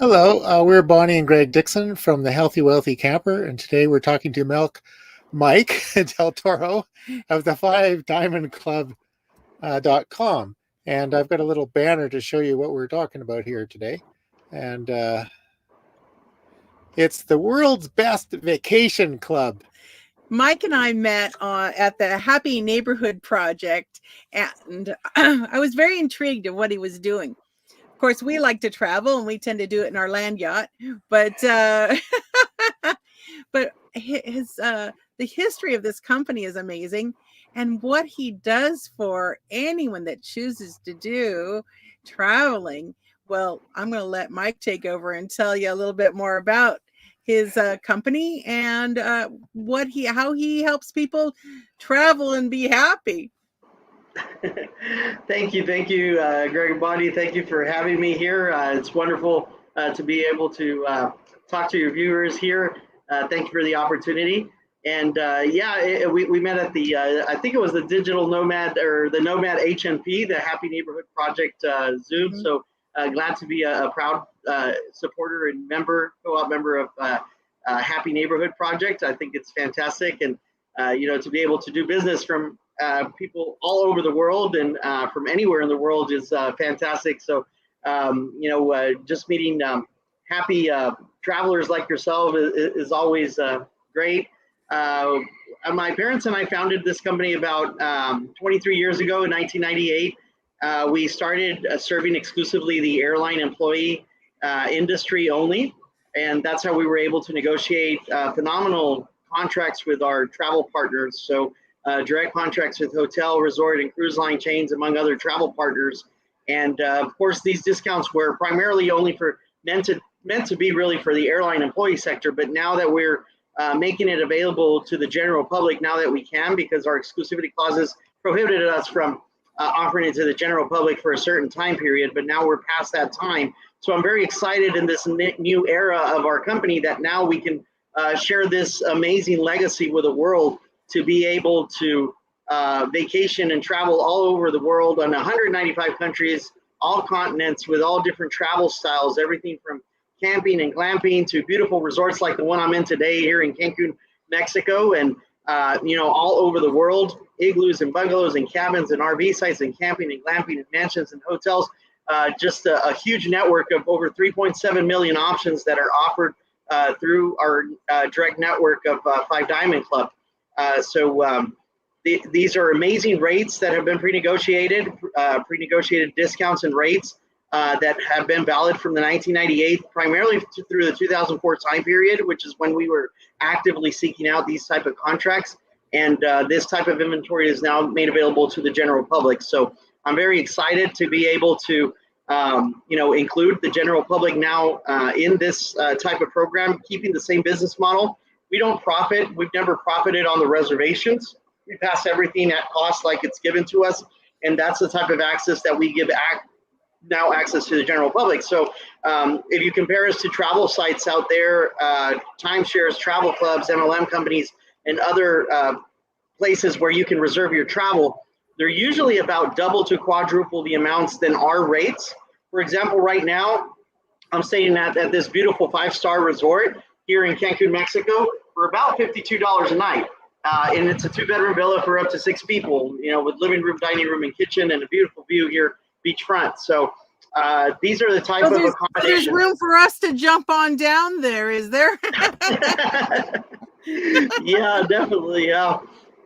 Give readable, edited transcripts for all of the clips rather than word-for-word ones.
Hello, we're Bonnie and Greg Dixon from the Healthy Wealthy Camper, and today we're talking to Mike Del Toro of the Five Diamond Club .com. And I've got a little banner to show you what we're talking about here today. And it's the world's best vacation club. Mike and I met at the Happy Neighborhood Project, and I was very intrigued at what he was doing. Of course, we like to travel, and we tend to do it in our land yacht. But but his the history of this company is amazing, and what he does for anyone that chooses to do traveling. Well, I'm going to let Mike take over and tell you a little bit more about his company and how he helps people travel and be happy. Thank you, Greg and Bonnie. Thank you for having me here. It's wonderful to be able to talk to your viewers here. Thank you for the opportunity. And we met at the I think it was the Digital Nomad or the Nomad HNP, the Happy Neighborhood Project Zoom. Mm-hmm. So glad to be a proud supporter and co-op member of Happy Neighborhood Project. I think it's fantastic, and to be able to do business from people all over the world and from anywhere in the world is fantastic. So, just meeting happy travelers like yourself is always great. My parents and I founded this company about 23 years ago in 1998. We started serving exclusively the airline employee industry only, and that's how we were able to negotiate phenomenal contracts with our travel partners. So direct contracts with hotel, resort, and cruise line chains, among other travel partners. And of course, these discounts were primarily only meant to be really for the airline employee sector. But now that we're making it available to the general public, now that we can, because our exclusivity clauses prohibited us from offering it to the general public for a certain time period. But now we're past that time. So I'm very excited in this new era of our company that now we can share this amazing legacy with the world, to be able to vacation and travel all over the world on 195 countries, all continents, with all different travel styles, everything from camping and glamping to beautiful resorts like the one I'm in today here in Cancun, Mexico, and all over the world, igloos and bungalows and cabins and RV sites and camping and glamping and mansions and hotels. Just a huge network of over 3.7 million options that are offered through our direct network of Five Diamond Club. These are amazing rates that have been pre-negotiated discounts and rates that have been valid from the 1998, primarily through the 2004 time period, which is when we were actively seeking out these type of contracts. And this type of inventory is now made available to the general public. So I'm very excited to be able to include the general public now in this type of program, keeping the same business model. We don't profit. We've never profited on the reservations. We pass everything at cost like it's given to us. And that's the type of access that we give now access to the general public. So if you compare us to travel sites out there, timeshares, travel clubs, MLM companies, and other places where you can reserve your travel, they're usually about double to quadruple the amounts than our rates. For example, right now, I'm staying at this beautiful 5-star resort here in Cancun, Mexico, for about $52 a night. And it's a 2-bedroom villa for up to 6 people, with living room, dining room, and kitchen, and a beautiful view here beachfront. So these are the type of accommodations. There's room for us to jump on down there, is there? Yeah, definitely. Yeah.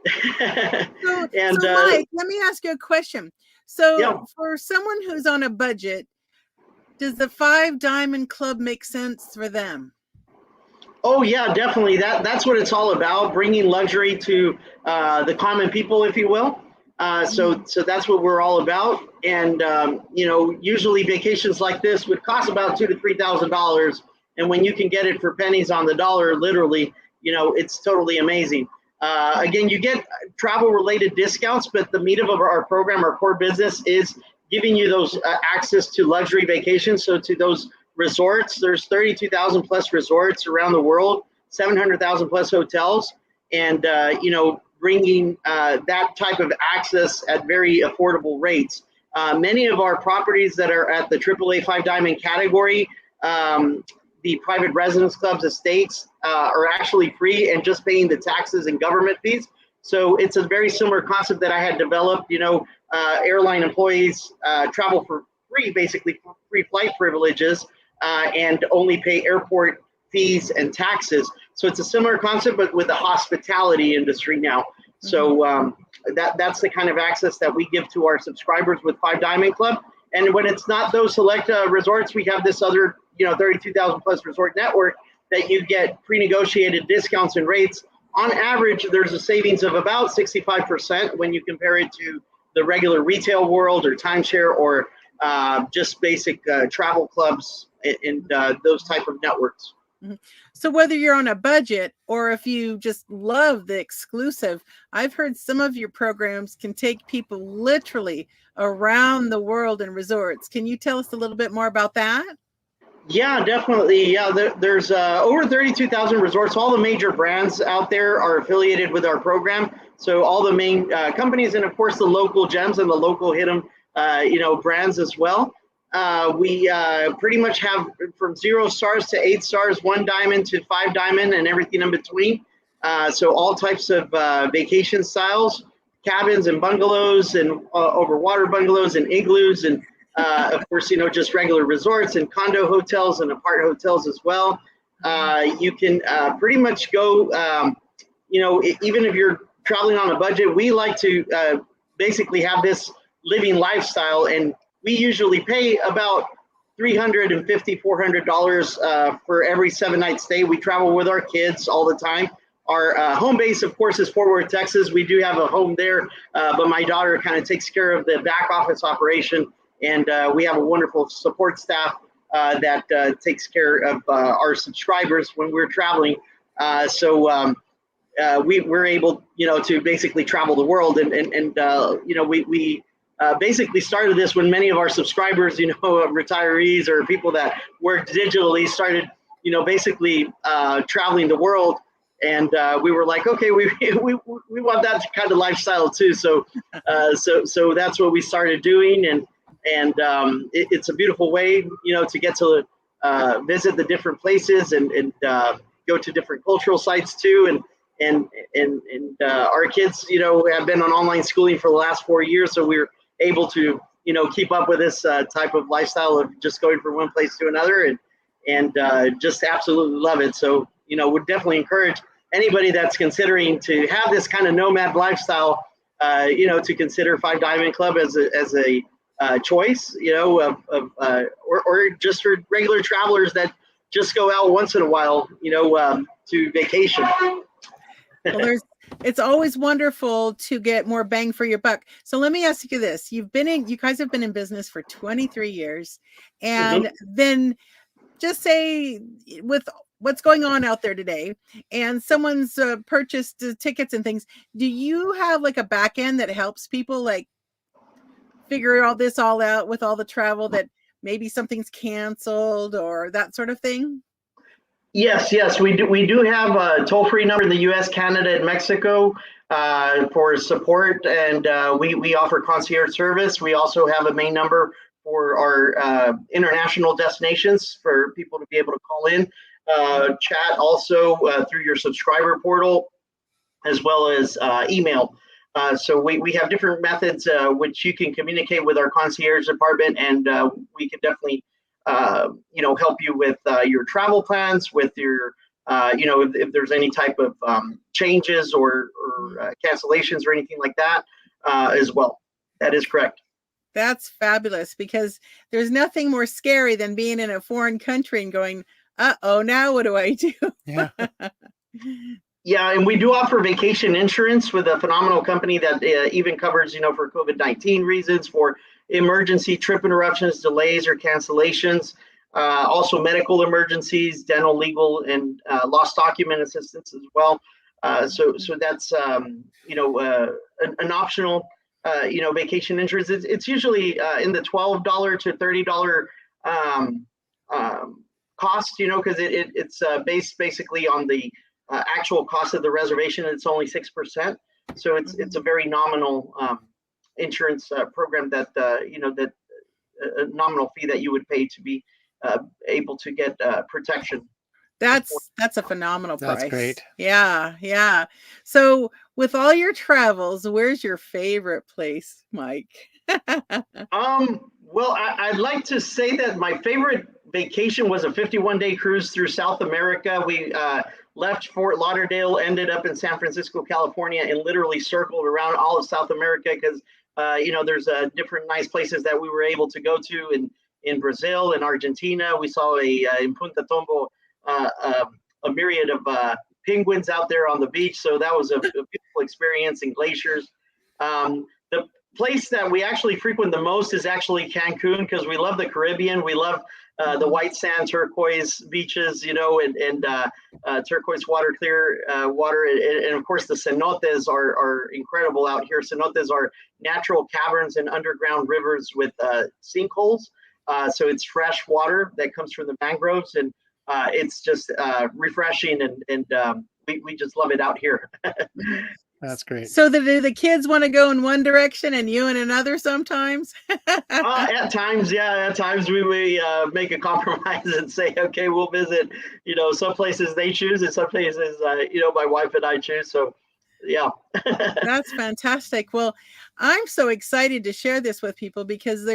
So Mike, let me ask you a question. So for someone who's on a budget, does the Five Diamond Club make sense for them? Oh yeah, definitely. That's what it's all about, bringing luxury to the common people, if you will. So that's what we're all about. And usually vacations like this would cost about $2,000 to $3,000, and when you can get it for pennies on the dollar, literally, it's totally amazing. Again, you get travel-related discounts, but the meat of our program, our core business, is giving you those access to luxury vacations. So to those resorts, there's 32,000 plus resorts around the world, 700,000 plus hotels, and bringing that type of access at very affordable rates. Many of our properties that are at the AAA 5 Diamond category The private residence clubs, estates are actually free and just paying the taxes and government fees. So it's a very similar concept that I had developed. Airline employees travel for free, basically free flight privileges, and only pay airport fees and taxes. So it's a similar concept, but with the hospitality industry now. So that's the kind of access that we give to our subscribers with Five Diamond Club. And when it's not those select resorts, we have this other 32,000 plus resort network that you get pre-negotiated discounts and rates. On average, there's a savings of about 65% when you compare it to the regular retail world or timeshare or just basic travel clubs and those type of networks. So whether you're on a budget or if you just love the exclusive, I've heard some of your programs can take people literally around the world in resorts. Can you tell us a little bit more about that? Yeah, definitely. Yeah, there's over 32,000 resorts. All the major brands out there are affiliated with our program. So all the main companies, and of course the local gems and the local hidden, brands as well. We pretty much have from 0 stars to 8 stars, 1 diamond to 5 diamond, and everything in between. So all types of vacation styles, cabins and bungalows, and over water bungalows and igloos, and of course, just regular resorts and condo hotels and apart hotels as well. You can pretty much go, even if you're traveling on a budget, we like to basically have this living lifestyle, and we usually pay about $350, $400 for every 7-night stay. We travel with our kids all the time. Our home base, of course, is Fort Worth, Texas. We do have a home there, but my daughter kind of takes care of the back office operation, and we have a wonderful support staff that takes care of our subscribers when we're traveling. We're able, to basically travel the world, and we basically started this when many of our subscribers, retirees or people that work digitally started, basically traveling the world. And we were like, okay, we want that kind of lifestyle too. So that's what we started doing. And it's a beautiful way, to get to visit the different places and go to different cultural sites too. And our kids, have been on online schooling for the last 4 years. So we're able to, keep up with this type of lifestyle of just going from one place to another and just absolutely love it. So, would definitely encourage anybody that's considering to have this kind of nomad lifestyle, to consider Five Diamond Club as a choice, or just for regular travelers that just go out once in a while, to vacation. Well, it's always wonderful to get more bang for your buck. So let me ask you this. You guys have been in business for 23 years. And then just say with what's going on out there today and someone's purchased tickets and things, do you have like a back end that helps people like figure all this all out with all the travel that maybe something's canceled or that sort of thing? Yes, we do have a toll-free number in the U.S., Canada, and Mexico for support, and we offer concierge service. We also have a main number for our international destinations for people to be able to call in, chat also through your subscriber portal, as well as email. So we have different methods which you can communicate with our concierge department, and we can definitely help you with your travel plans, with your, if there's any type of changes or cancellations or anything like that as well. That is correct. That's fabulous, because there's nothing more scary than being in a foreign country and going, uh-oh, now what do I do? Yeah. Yeah, and we do offer vacation insurance with a phenomenal company that even covers, for COVID-19 reasons, for emergency trip interruptions, delays, or cancellations. Also medical emergencies, dental, legal, and lost document assistance as well. So that's, an optional, vacation insurance. It's usually in the $12 to $30 cost, because it's based basically on the actual cost of the reservation. It's only 6%. So it's a very nominal insurance program that, that a nominal fee that you would pay to be able to get protection. That's a phenomenal price. That's great. Yeah, yeah. So with all your travels, where's your favorite place, Mike? Well, I'd like to say that my favorite vacation was a 51-day cruise through South America. We left Fort Lauderdale, ended up in San Francisco, California, and literally circled around all of South America because, there's different nice places that we were able to go to in Brazil and Argentina. We saw in Punta Tombo a myriad of penguins out there on the beach. So that was a beautiful experience, in glaciers. The place that we actually frequent the most is actually Cancun, because we love the Caribbean. We love the white sand, turquoise beaches, and turquoise water, clear water. And of course, the cenotes are incredible out here. Cenotes are natural caverns and underground rivers with sinkholes. So it's fresh water that comes from the mangroves, and it's just refreshing, and we just love it out here. That's great. So do the kids want to go in one direction and you in another sometimes? At times, yeah. At times we make a compromise and say, okay, we'll visit, some places they choose and some places, my wife and I choose. So, yeah. That's fantastic. Well, I'm so excited to share this with people because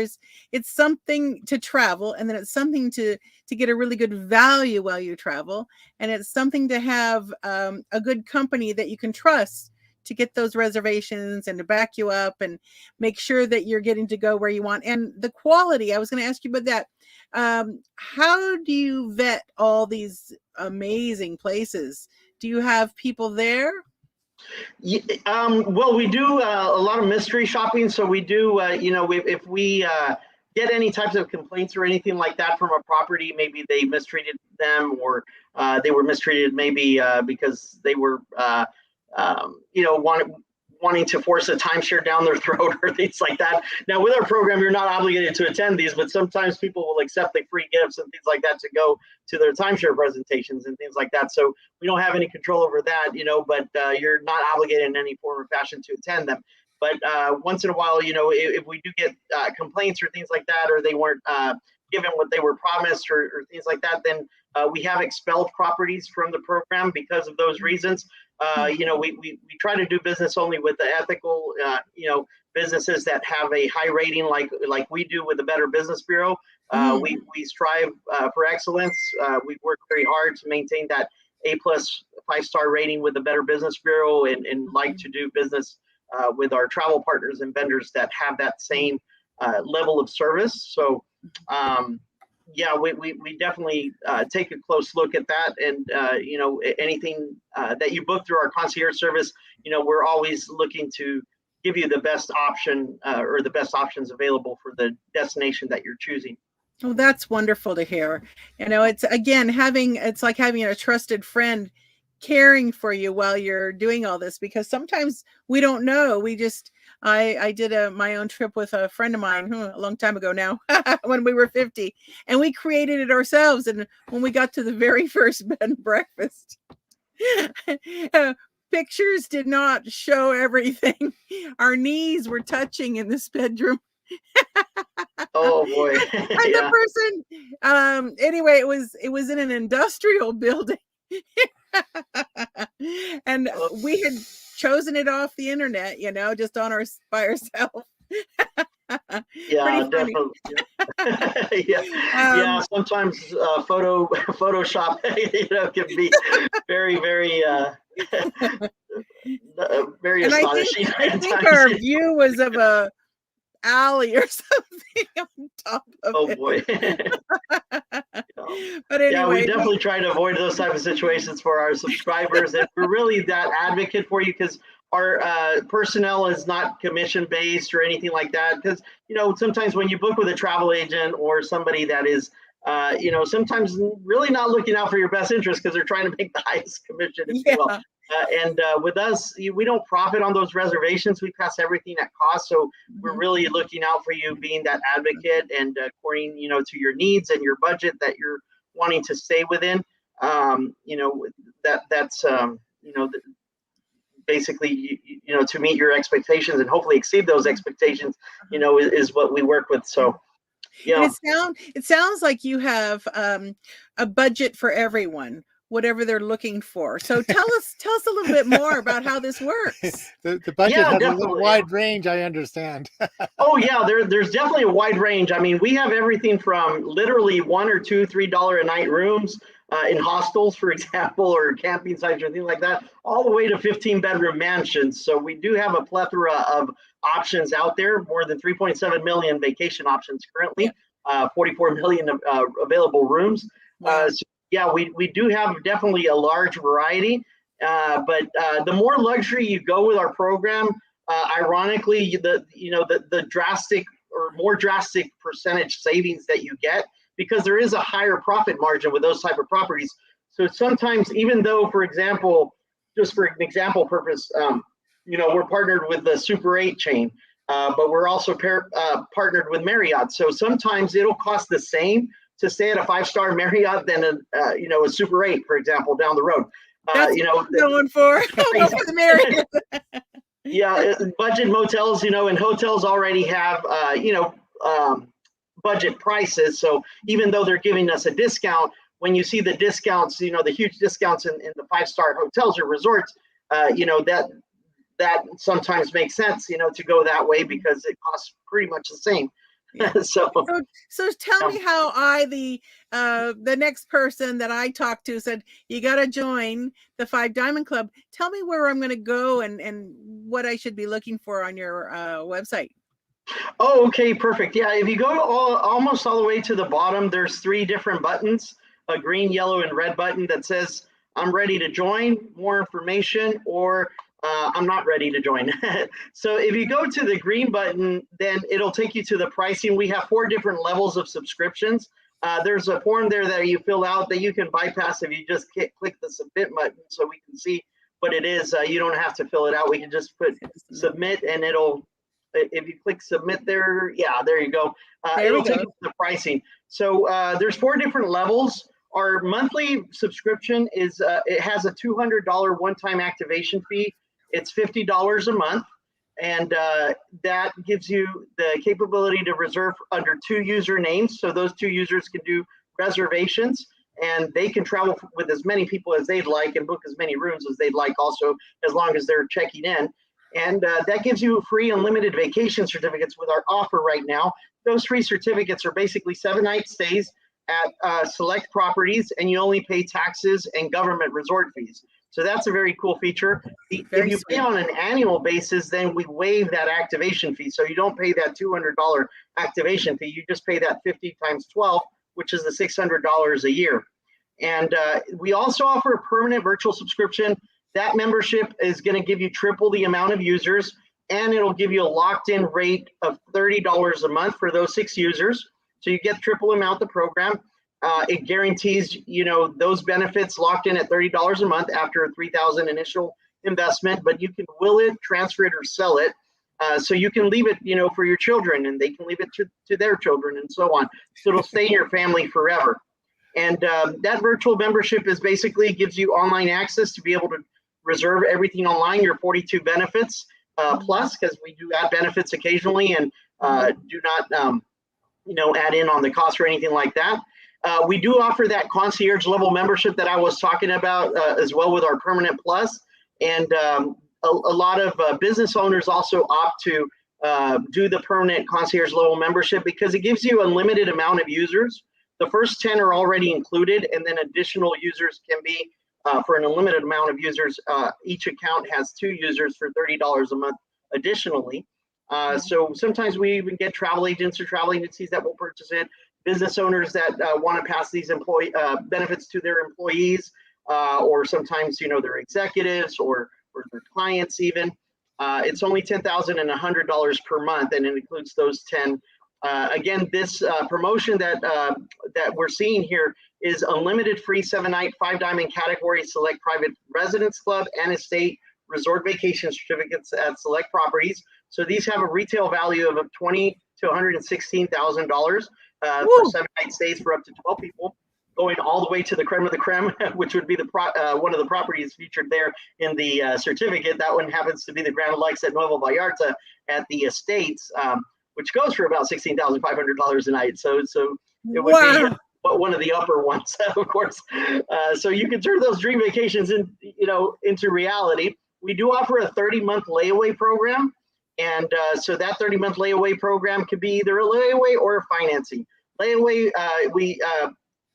it's something to travel, and then it's something to get a really good value while you travel. And it's something to have a good company that you can trust to get those reservations and to back you up and make sure that you're getting to go where you want. And the quality, I was going to ask you about that. How do you vet all these amazing places? Do you have people there? Well, we do a lot of mystery shopping. So we do, if we get any types of complaints or anything like that from a property, maybe they mistreated them, or they were mistreated maybe because they were wanting to force a timeshare down their throat or things like that. Now, with our program, you're not obligated to attend these, but sometimes people will accept the free gifts and things like that to go to their timeshare presentations and things like that. So we don't have any control over that, but you're not obligated in any form or fashion to attend them. But once in a while, if we do get complaints or things like that, or they weren't given what they were promised or things like that, then we have expelled properties from the program because of those reasons. We try to do business only with the ethical, businesses that have a high rating, like we do with the Better Business Bureau. We strive for excellence. We work very hard to maintain that A+ 5-star rating with the Better Business Bureau, and like to do business with our travel partners and vendors that have that same level of service. So, we definitely take a close look at that, and anything that you book through our concierge service, we're always looking to give you the best option or the best options available for the destination that you're choosing. Oh, that's wonderful to hear. It's it's like having a trusted friend caring for you while you're doing all this, because sometimes we don't know. I did my own trip with a friend of mine a long time ago now, when we were 50, and we created it ourselves. And when we got to the very first bed and breakfast, pictures did not show everything. Our knees were touching in this bedroom. Oh boy. And the person, anyway, it was in an industrial building. And we had chosen it off the internet, just by ourselves. Yeah, definitely. Yeah. Sometimes Photoshop, can be very, very, very astonishing. I think our view was of a alley or something on top of Oh it. boy. But anyway, yeah, we definitely try to avoid those type of situations for our subscribers, and we're really that advocate for you, because our personnel is not commission based or anything like that. Because sometimes when you book with a travel agent or somebody that is sometimes really not looking out for your best interest, because they're trying to make the highest commission, if you will. And with us, we don't profit on those reservations. We pass everything at cost. So we're really looking out for you, being that advocate, and according, to your needs and your budget that you're wanting to stay within. That's basically, to meet your expectations and hopefully exceed those expectations, is what we work with. So. And Yeah. it sounds like you have a budget for everyone, whatever they're looking for. So tell us a little bit more about how this works. The budget Yeah, has a definitely. wide range, I understand. Oh yeah, there's definitely a wide range. I mean, we have everything from literally $1 or $2, $3 a night rooms in hostels, for example, or camping sites or things like that, all the way to 15-bedroom mansions. So we do have a plethora of options out there. More than 3.7 million vacation options Yeah. currently, 44 million available rooms. Wow. So yeah, we do have definitely a large variety. But the more luxury you go with our program, ironically, the drastic or more drastic percentage savings that you get, because there is a higher profit margin with those type of properties. So sometimes, even though, for example, just for an example purpose, we're partnered with the Super 8 chain, but we're also partnered with Marriott. So sometimes it'll cost the same to stay at a 5-star Marriott than a Super 8, for example, down the road. That's what I'm going for. I'll go for the Marriott. Yeah, budget motels, and hotels already have, budget prices. So even though they're giving us a discount, when you see the discounts, the huge discounts in the 5-star hotels or resorts, that sometimes makes sense, to go that way because it costs pretty much the same. Yeah. So tell me how the next person that I talked to said, you got to join the 5 Diamond Club. Tell me where I'm going to go and what I should be looking for on your website. Oh, okay, perfect. Yeah, if you go almost all the way to the bottom, there's 3 different buttons, a green, yellow, and red button that says, I'm ready to join, more information, or I'm not ready to join. So if you go to the green button, then it'll take you to the pricing. We have 4 different levels of subscriptions. There's a form there that you fill out that you can bypass if you just click the submit button so we can see what it is. You don't have to fill it out. We can just put submit, and if you click submit there, yeah, there you go. It'll take you to the pricing. So there's 4 different levels. Our monthly subscription is it has a $200 one-time activation fee. It's $50 a month, and that gives you the capability to reserve under 2 usernames. So those 2 users can do reservations, and they can travel with as many people as they'd like and book as many rooms as they'd like also, as long as they're checking in. And that gives you free unlimited vacation certificates with our offer right now. Those free certificates are basically 7-night stays at select properties, and you only pay taxes and government resort fees. So that's a very cool feature. If you pay on an annual basis, then we waive that activation fee. So you don't pay that $200 activation fee. You just pay that 50 times 12, which is the $600 a year. And we also offer a permanent virtual subscription. That membership is going to give you triple the amount of users, and it'll give you a locked-in rate of $30 a month for those 6 users. So you get triple amount the program. It guarantees, those benefits locked in at $30 a month after a $3,000 initial investment, but you can will it, transfer it, or sell it. So you can leave it, for your children, and they can leave it to their children, and so on. So it'll stay in your family forever. And that virtual membership is basically gives you online access to be able to reserve everything online, your 42 benefits plus, because we do add benefits occasionally and do not add in on the cost or anything like that. We do offer that concierge level membership that I was talking about as well with our permanent plus. And a lot of business owners also opt to do the permanent concierge level membership because it gives you a limited amount of users. The first 10 are already included, and then additional users can be for an unlimited amount of users. Each account has 2 users for $30 a month additionally. So sometimes we even get travel agents or travel agencies that will purchase it, business owners that want to pass these employee benefits to their employees, or sometimes their executives or their clients even. It's only $10,100 per month, and it includes those 10. Again, this promotion that we're seeing here is unlimited free 7-night 5 Diamond category select private residence club and estate resort vacation certificates at select properties. So these have a retail value of $20,000 to $116,000 for 7-night stays for up to 12 people, going all the way to the creme of the creme, which would be the one of the properties featured there in the certificate. That one happens to be the Grand Lux at Nuevo Vallarta at the Estates. which goes for about $16,500 a night. So it would Wow. be one of the upper ones, of course. So you can turn those dream vacations into reality. We do offer a 30-month layaway program. And so that 30-month layaway program could be either a layaway or a financing. Layaway,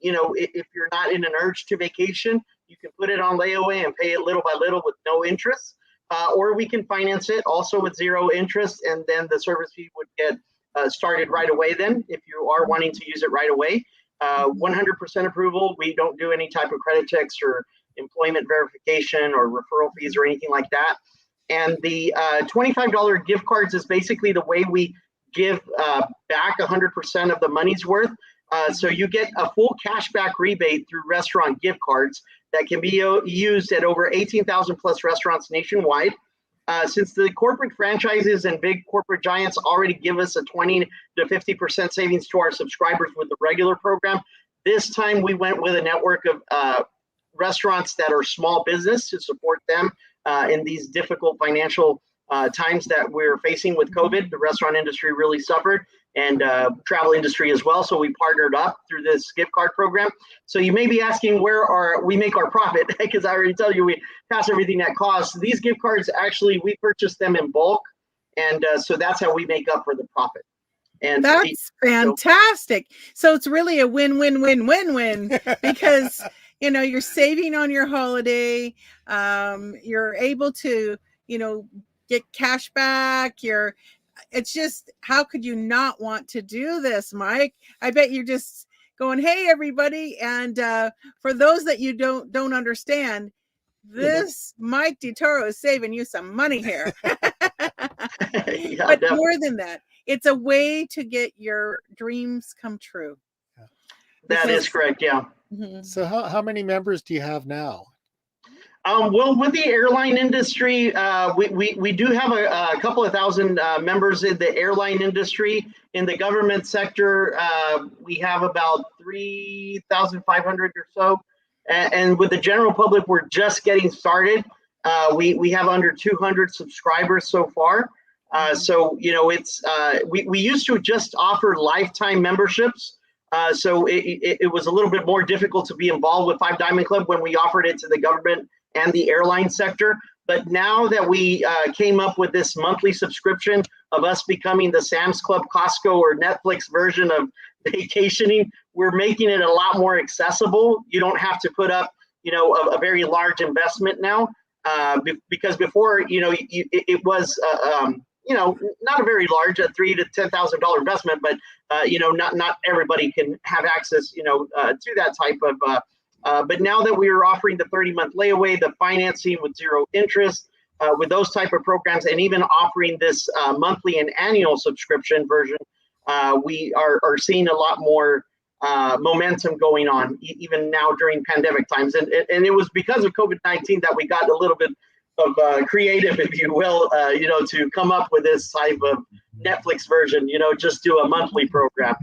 if you're not in an urge to vacation, you can put it on layaway and pay it little by little with no interest. Or we can finance it also with zero interest, and then the service fee would get started right away then, if you are wanting to use it right away. 100% approval. We don't do any type of credit checks or employment verification or referral fees or anything like that. And the $25 gift cards is basically the way we give back 100% of the money's worth. So you get a full cashback rebate through restaurant gift cards that can be used at over 18,000 plus restaurants nationwide. Since the corporate franchises and big corporate giants already give us a 20 to 50% savings to our subscribers with the regular program, this time we went with a network of restaurants that are small business to support them in these difficult financial times that we're facing with COVID. The restaurant industry really suffered, and travel industry as well. So we partnered up through this gift card program. So you may be asking where we make our profit, because I already tell you we pass everything at cost. These gift cards, actually, we purchase them in bulk, and so that's how we make up for the profit. And that's fantastic. So it's really a win-win-win-win-win because you're saving on your holiday. You're able to get cash back. It's just, how could you not want to do this, Mike? I bet you're just going, hey, everybody. And for those that you don't understand, this Mike Toro is saving you some money here. Yeah, but definitely. more than that, it's a way to get your dreams come true. That is correct, yeah. Mm-hmm. So how many members do you have now? Well, with the airline industry, we do have a couple of thousand members in the airline industry. In the government sector, we have about 3,500 or so. And with the general public, we're just getting started. We have under 200 subscribers so far. So, we used to just offer lifetime memberships. So it was a little bit more difficult to be involved with Five Diamond Club when we offered it to the government and the airline sector. But now that we came up with this monthly subscription of us becoming the Sam's Club, Costco, or Netflix version of vacationing, we're making it a lot more accessible. You don't have to put up, a very large investment now, because before, it was, not a very large, a $3,000 to $10,000 investment, but not everybody can have access, to that type of. But now that we are offering the 30-month layaway, the financing with zero interest, with those type of programs, and even offering this monthly and annual subscription version, we are seeing a lot more momentum going on, even now during pandemic times. And it was because of COVID-19 that we got a little bit of creative, if you will, to come up with this type of Netflix version, just do a monthly program.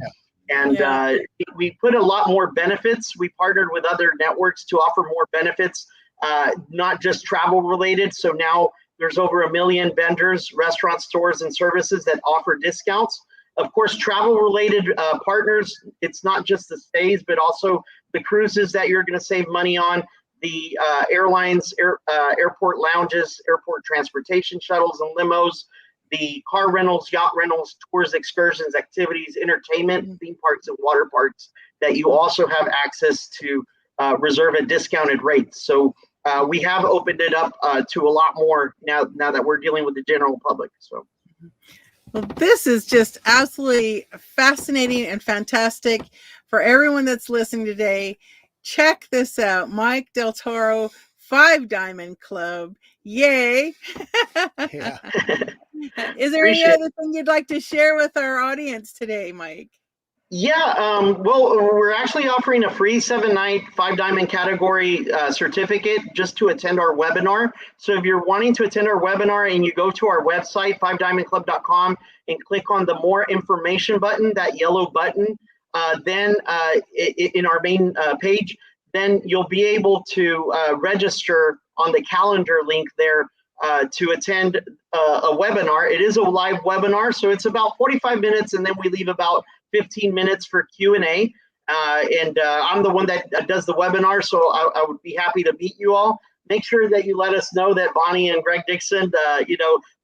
And we put a lot more benefits. We partnered with other networks to offer more benefits, not just travel related. So now there's over 1 million vendors, restaurants, stores, and services that offer discounts. Of course, travel related partners, it's not just the stays, but also the cruises that you're going to save money on, the airlines, airport lounges, airport transportation shuttles and limos, the car rentals, yacht rentals, tours, excursions, activities, entertainment, theme parks, and water parks that you also have access to reserve at discounted rates. So we have opened it up to a lot more now that we're dealing with the general public. So. Well, this is just absolutely fascinating and fantastic for everyone that's listening today. Check this out, Mike Del Toro, Five Diamond Club. Yay. Yeah. Is there any other thing you'd like to share with our audience today, Mike? Yeah, well, we're actually offering a free 7-night Five Diamond category certificate just to attend our webinar. So if you're wanting to attend our webinar and you go to our website, fivedimondclub.com, and click on the more information button, that yellow button, then in our main page, then you'll be able to register on the calendar link there to attend a webinar. It is a live webinar, so it's about 45 minutes, and then we leave about 15 minutes for Q&A. I'm the one that does the webinar, so I would be happy to meet you all. Make sure that you let us know that Bonnie and Greg Dixon,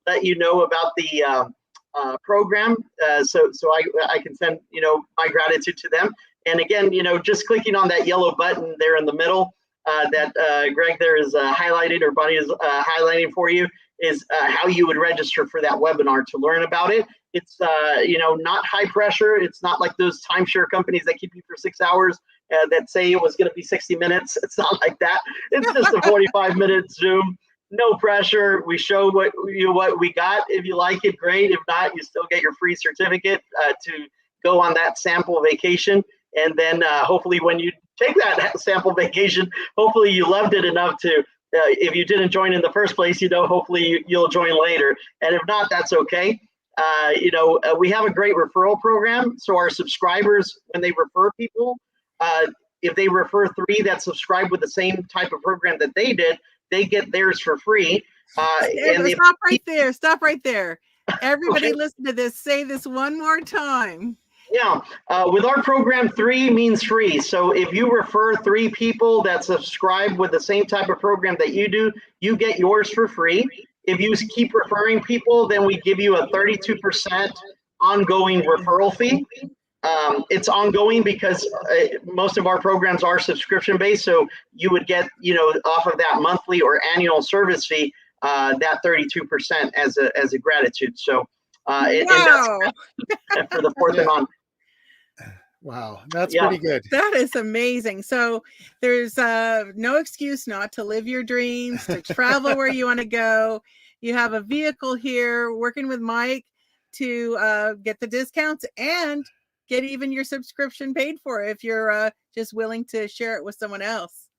let you know about the program, so I can send my gratitude to them. And again, just clicking on that yellow button there in the middle that Greg there is highlighted, or Bonnie is highlighting for you, is how you would register for that webinar to learn about it. It's not high pressure. It's not like those timeshare companies that keep you for 6 hours that say it was going to be 60 minutes. It's not like that. It's just a 45-minute Zoom. No pressure. We show what we got. If you like it, great. If not, you still get your free certificate to go on that sample vacation. And then hopefully when you take that sample vacation, hopefully you loved it enough to, if you didn't join in the first place, hopefully you'll join later. And if not, that's okay. We have a great referral program. So our subscribers, when they refer people, if they refer 3 that subscribe with the same type of program that they did, they get theirs for free. Stop right there. Everybody Okay. listen to this. Say this one more time. Yeah, with our program, 3 means free. So if you refer 3 people that subscribe with the same type of program that you do, you get yours for free. If you keep referring people, then we give you a 32% ongoing referral fee. It's ongoing because most of our programs are subscription based. So you would get, off of that monthly or annual service fee, that 32% as a gratitude. So and that's for the 4th and on. Wow, that's pretty good. That is amazing. So there's no excuse not to live your dreams, to travel where you want to go. You have a vehicle here working with Mike to get the discounts and get even your subscription paid for if you're just willing to share it with someone else.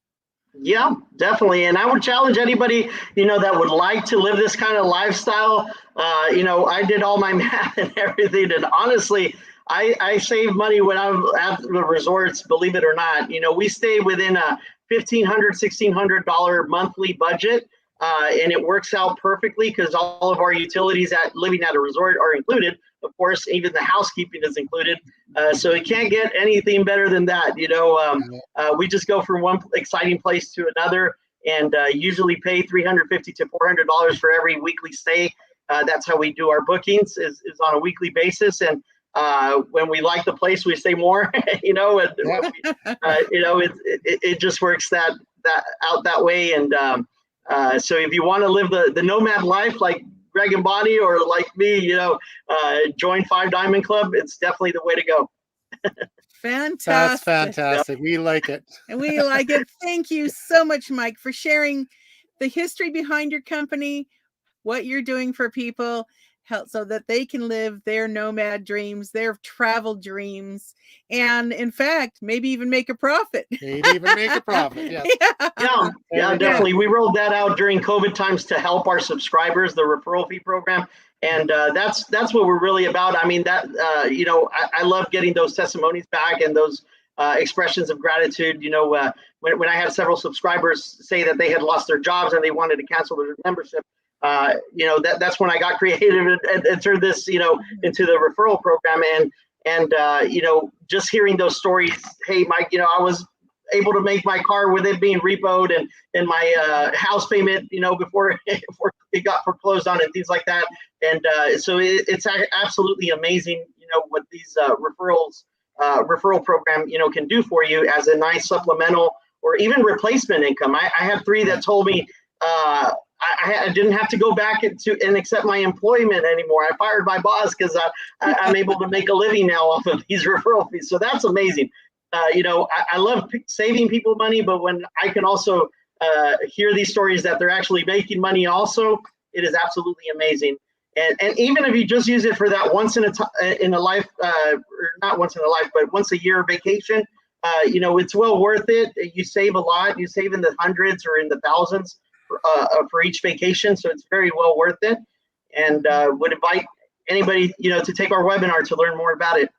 Yeah, definitely. And I would challenge anybody, that would like to live this kind of lifestyle. I did all my math and everything. And honestly, I save money when I'm at the resorts, believe it or not. We stay within a $1,500, $1,600 monthly budget. And it works out perfectly because all of our utilities living at a resort are included. Of course, even the housekeeping is included. So it can't get anything better than that. We just go from one exciting place to another and usually pay $350 to $400 for every weekly stay. That's how we do our bookings is on a weekly basis. And when we like the place, we stay more, it just works that out that way. And so if you want to live the nomad life like Greg and Bonnie or like me, join 5 Diamond Club. It's definitely the way to go. Fantastic. That's fantastic. Yep. We like it. And we like it. Thank you so much, Mike, for sharing the history behind your company, what you're doing for people, so that they can live their nomad dreams, their travel dreams, and in fact, maybe even make a profit. Yes. Yeah, definitely. We rolled that out during COVID times to help our subscribers, the referral fee program. And that's what we're really about. I mean, I love getting those testimonies back and those expressions of gratitude. When I had several subscribers say that they had lost their jobs and they wanted to cancel their membership, that's when I got creative and turned this, into the referral program. And just hearing those stories, hey, Mike, I was able to make my car with it being repoed and my house payment, before it got foreclosed on and things like that. And so it's absolutely amazing, what these referral program, can do for you as a nice supplemental or even replacement income. I have 3 that told me, I didn't have to go back and accept my employment anymore. I fired my boss because I'm able to make a living now off of these referral fees. So that's amazing. I love saving people money, but when I can also hear these stories that they're actually making money also, it is absolutely amazing. And even if you just use it for that once in a life, or not once in a life, but once a year vacation, it's well worth it. You save a lot. You save in the hundreds or in the thousands for each vacation. So it's very well worth it. And would invite anybody, to take our webinar to learn more about it.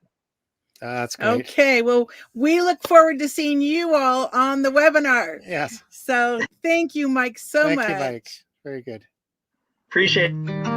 That's great. Okay. Well, we look forward to seeing you all on the webinar. Yes. So thank you, Mike, so much. Thank you, Mike. Very good. Appreciate it.